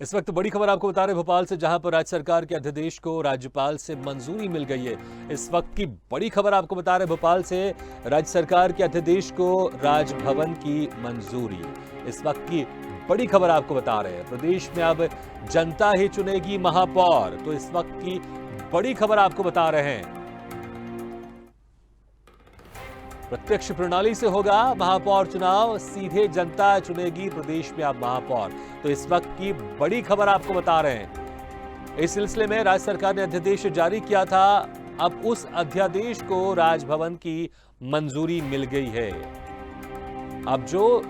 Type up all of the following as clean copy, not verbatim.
इस वक्त बड़ी खबर आपको बता रहे भोपाल से, जहां पर राज्य सरकार के अध्यादेश को राज्यपाल से मंजूरी मिल गई है। इस वक्त की बड़ी खबर आपको बता रहे भोपाल से, राज्य सरकार के अध्यादेश को राजभवन की मंजूरी। इस वक्त की बड़ी खबर आपको बता रहे हैं, प्रदेश में अब जनता ही चुनेगी महापौर। तो इस वक्त की बड़ी खबर आपको बता रहे हैं, प्रत्यक्ष प्रणाली से होगा महापौर चुनाव, सीधे जनता चुनेगी प्रदेश में अब महापौर। तो इस वक्त की बड़ी खबर आपको बता रहे हैं। इस सिलसिले में राज्य सरकार ने अध्यादेश जारी किया था, अब उस अध्यादेश को राजभवन की मंजूरी मिल गई है। अब जो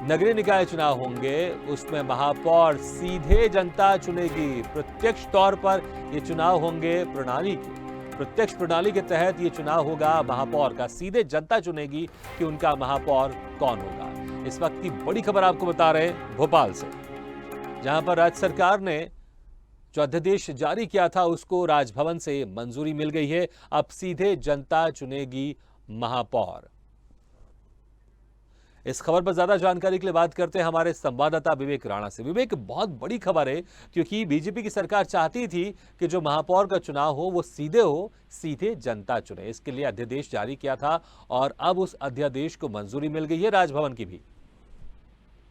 नगरीय निकाय चुनाव होंगे उसमें महापौर सीधे जनता चुनेगी। प्रत्यक्ष तौर पर ये चुनाव होंगे प्रत्यक्ष प्रणाली के तहत ये चुनाव होगा महापौर का, सीधे जनता चुनेगी कि उनका महापौर कौन होगा। इस वक्त की बड़ी खबर आपको बता रहे हैं भोपाल से, जहां पर राज्य सरकार ने जो अध्यादेश जारी किया था उसको राजभवन से मंजूरी मिल गई है। अब सीधे जनता चुनेगी महापौर। इस खबर पर ज्यादा जानकारी के लिए बात करते हैं हमारे संवाददाता विवेक राणा से। विवेक, बहुत बड़ी खबर है क्योंकि बीजेपी की सरकार चाहती थी कि जो महापौर का चुनाव हो वो सीधे जनता चुने। इसके लिए अध्यादेश जारी किया था और अब उस अध्यादेश को मंजूरी मिल गई है राजभवन की भी।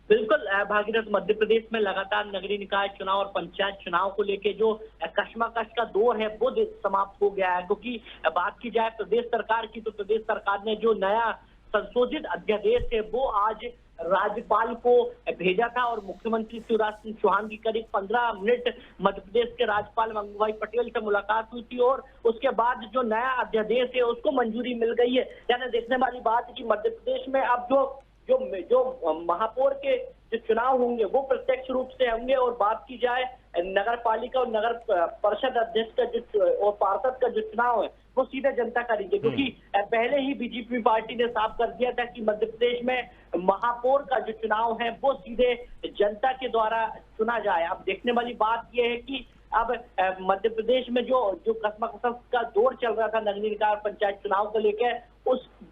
बिल्कुल भागीरथ, मध्य प्रदेश में लगातार नगरीय निकाय चुनाव और पंचायत चुनाव को लेकर जो कशमकश का दौर है वो समाप्त हो गया है। क्योंकि बात की जाए प्रदेश सरकार की, तो प्रदेश सरकार ने जो नया संशोधित अध्यादेश है वो आज राज्यपाल को भेजा था और मुख्यमंत्री शिवराज सिंह चौहान की करीब 15 मिनट मध्य प्रदेश के राज्यपाल मंगूभाई पटेल से मुलाकात हुई थी और उसके बाद जो नया अध्यादेश है उसको मंजूरी मिल गई है। यानी देखने वाली बात है कि मध्य प्रदेश में अब जो महापौर के जो चुनाव होंगे वो प्रत्यक्ष रूप से होंगे। और बात की जाए नगर पालिका और नगर परिषद अध्यक्ष का जो और पार्षद का जो चुनाव है वो सीधे जनता करेंगे। क्योंकि पहले ही बीजेपी पार्टी ने साफ कर दिया था कि मध्य प्रदेश में महापौर का जो चुनाव है वो सीधे जनता के द्वारा चुना जाए। अब देखने वाली बात यह है कि अब मध्य प्रदेश में जो कशमकश का दौर चल रहा था नगरीय निकाय पंचायत चुनाव को लेकर,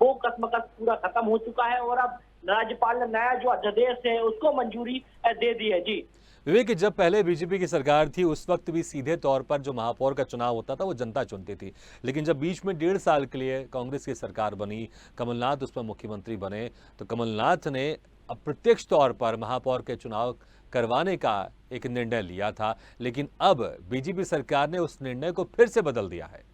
वो कशमकश पूरा खत्म हो चुका है और अब राज्यपाल ने नया जो अध्यादेश है उसको मंजूरी दे दी है। जी विवेक, जब पहले बीजेपी की सरकार थी उस वक्त भी सीधे तौर पर जो महापौर का चुनाव होता था वो जनता चुनती थी, लेकिन जब बीच में 1.5 साल के लिए कांग्रेस की सरकार बनी, कमलनाथ उस पर मुख्यमंत्री बने, तो कमलनाथ ने अब प्रत्यक्ष तौर पर महापौर के चुनाव करवाने का एक निर्णय लिया था, लेकिन अब बीजेपी सरकार ने उस निर्णय को फिर से बदल दिया है।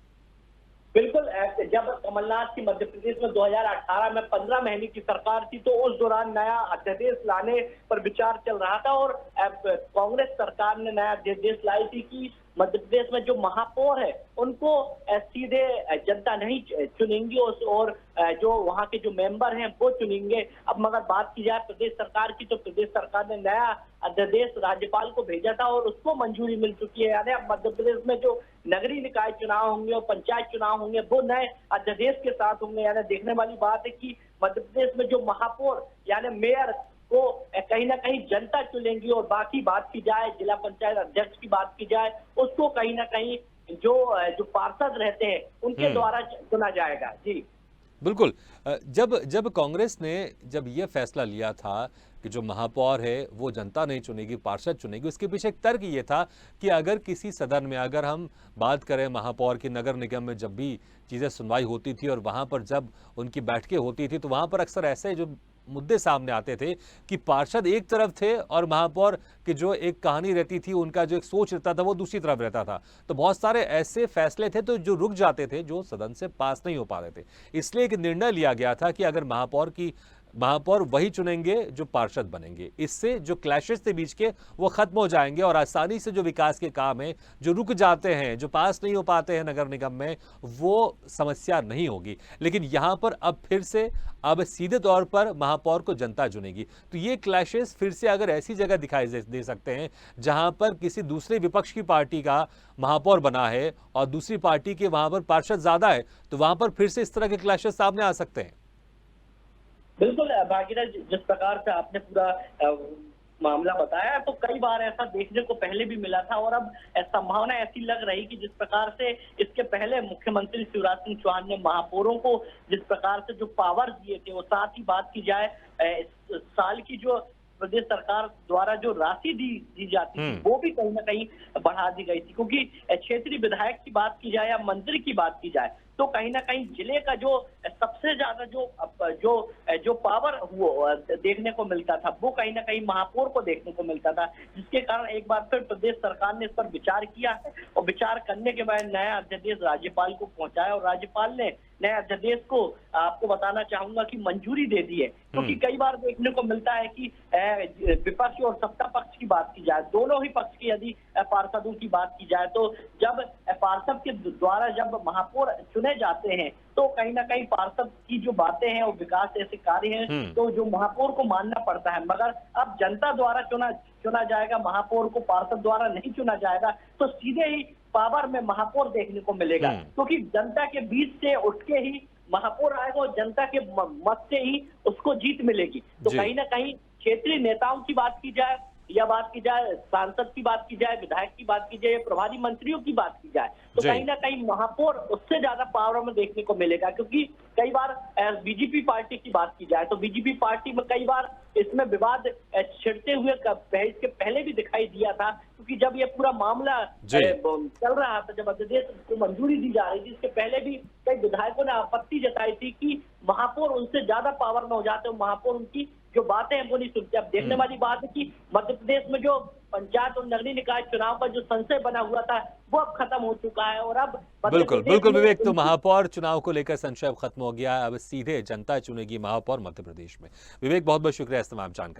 बिल्कुल, जब कमलनाथ की मध्य प्रदेश में 2018 में 15 महीने की सरकार थी तो उस दौरान नया अध्यादेश लाने पर विचार चल रहा था और कांग्रेस सरकार ने नया अध्यादेश लाई थी कि मध्य प्रदेश में जो महापौर है उनको सीधे जनता नहीं चुनेंगी और जो वहां के जो मेंबर हैं वो चुनेंगे। अब मगर बात की जाए प्रदेश सरकार की, तो प्रदेश सरकार ने नया अध्यादेश राज्यपाल को भेजा था और उसको मंजूरी मिल चुकी है। यानी अब मध्य प्रदेश में जो नगरीय निकाय चुनाव होंगे और पंचायत चुनाव होंगे वो नए अध्यादेश के साथ होंगे। यानी देखने वाली बात है कि मध्य प्रदेश में जो महापौर यानी मेयर को कहीं ना कहीं जनता चुनेंगी और बाकी बात की जाए जिला पंचायत अध्यक्ष की बात की जाए उसको कहीं ना कहीं जो पार्षद रहते हैं उनके द्वारा चुना जाएगा। जी बिल्कुल, जब कांग्रेस ने जब ये फैसला लिया था कि जो महापौर है वो जनता नहीं चुनेगी, पार्षद चुनेगी, उसके पीछे एक तर्क ये था कि अगर किसी सदन में अगर हम बात करें महापौर की, नगर निगम में जब भी चीज़ें सुनवाई होती थी और वहाँ पर जब उनकी बैठकें होती थी तो वहाँ पर अक्सर ऐसे जो मुद्दे सामने आते थे कि पार्षद एक तरफ थे और महापौर की जो एक कहानी रहती थी, उनका जो एक सोच रहता था वो दूसरी तरफ रहता था। तो बहुत सारे ऐसे फैसले थे तो जो रुक जाते थे, जो सदन से पास नहीं हो पा रहे थे। इसलिए एक निर्णय लिया गया था कि अगर महापौर वही चुनेंगे जो पार्षद बनेंगे। इससे जो क्लैशेस थे बीच के वो खत्म हो जाएंगे और आसानी से जो विकास के काम हैं जो रुक जाते हैं, जो पास नहीं हो पाते हैं नगर निगम में, वो समस्या नहीं होगी। लेकिन यहाँ पर अब फिर से अब सीधे तौर पर महापौर को जनता चुनेगी। तो ये क्लैशेस फिर से अगर ऐसी जगह दिखाई दे सकते हैं जहां पर किसी दूसरे विपक्ष की पार्टी का महापौर बना है और दूसरी पार्टी के वहां पर पार्षद ज्यादा है, तो वहां पर फिर से इस तरह के क्लैशेस सामने आ सकते हैं। बिल्कुल भागीरथ, जिस प्रकार से आपने पूरा मामला बताया तो कई बार ऐसा देखने को पहले भी मिला था और अब संभावना ऐसी लग रही कि जिस प्रकार से इसके पहले मुख्यमंत्री शिवराज सिंह चौहान ने महापौरों को जिस प्रकार से जो पावर दिए थे, वो साथ ही बात की जाए साल की जो प्रदेश सरकार द्वारा जो राशि दी जाती थी वो भी कहीं ना कहीं बढ़ा दी गई थी, क्योंकि क्षेत्रीय विधायक की बात की जाए या मंत्री की बात की जाए तो कहीं ना कहीं जिले का जो सबसे ज्यादा जो पावर वो देखने को मिलता था वो कहीं ना कहीं महापौर को देखने को मिलता था, जिसके कारण एक बार फिर प्रदेश सरकार ने इस पर विचार किया है और विचार करने के बाद नया अध्यादेश राज्यपाल को पहुंचाया और राज्यपाल ने नए अध्यादेश को आपको बताना चाहूंगा कि मंजूरी दे दी है। क्योंकि कई बार देखने को मिलता है कि विपक्ष और सत्ता पक्ष की बात की जाए, दोनों ही पक्ष की यदि पार्षदों की बात की जाए तो जब पार्षद के द्वारा जब महापौर चुने जाते हैं तो कहीं ना कहीं पार्षद की जो बातें हैं और विकास ऐसे कार्य हैं तो जो महापौर को मानना पड़ता है, मगर अब जनता द्वारा चुना जाएगा, महापौर को पार्षद द्वारा नहीं चुना जाएगा तो सीधे ही पावर में महापौर देखने को मिलेगा, क्योंकि जनता के बीच से उठ के ही महापौर आएगा और जनता के मत से ही उसको जीत मिलेगी। तो कहीं ना कहीं क्षेत्रीय नेताओं की बात की जाए या बात की जाए सांसद की बात की जाए, विधायक की बात की जाए, प्रभारी मंत्रियों की बात की जाए तो कहीं ना कहीं महापौर उससे ज्यादा पावर में देखने को मिलेगा। क्योंकि कई बार बीजेपी पार्टी की बात की जाए तो बीजेपी पार्टी में कई बार इसमें विवाद छिड़ते हुए इसके पहले भी दिखाई दिया था, क्योंकि जब ये पूरा मामला चल रहा था, जब अध्यादेश को मंजूरी दी जा रही थी, इसके पहले भी कई विधायकों ने आपत्ति जताई थी कि महापौर उनसे ज्यादा पावर में हो जाते हैं, महापौर उनकी जो बातें हैं वो नहीं सुनते। अब देखने वाली बात है कि मध्य प्रदेश में जो पंचायत और नगरीय निकाय चुनाव का जो संशय बना हुआ था वो अब खत्म हो चुका है और अब बिल्कुल विवेक, तो महापौर चुनाव को लेकर संशय अब खत्म हो गया, अब सीधे जनता चुनेगी महापौर मध्य प्रदेश में। विवेक, बहुत बहुत शुक्रिया इस तमाम जानकारी।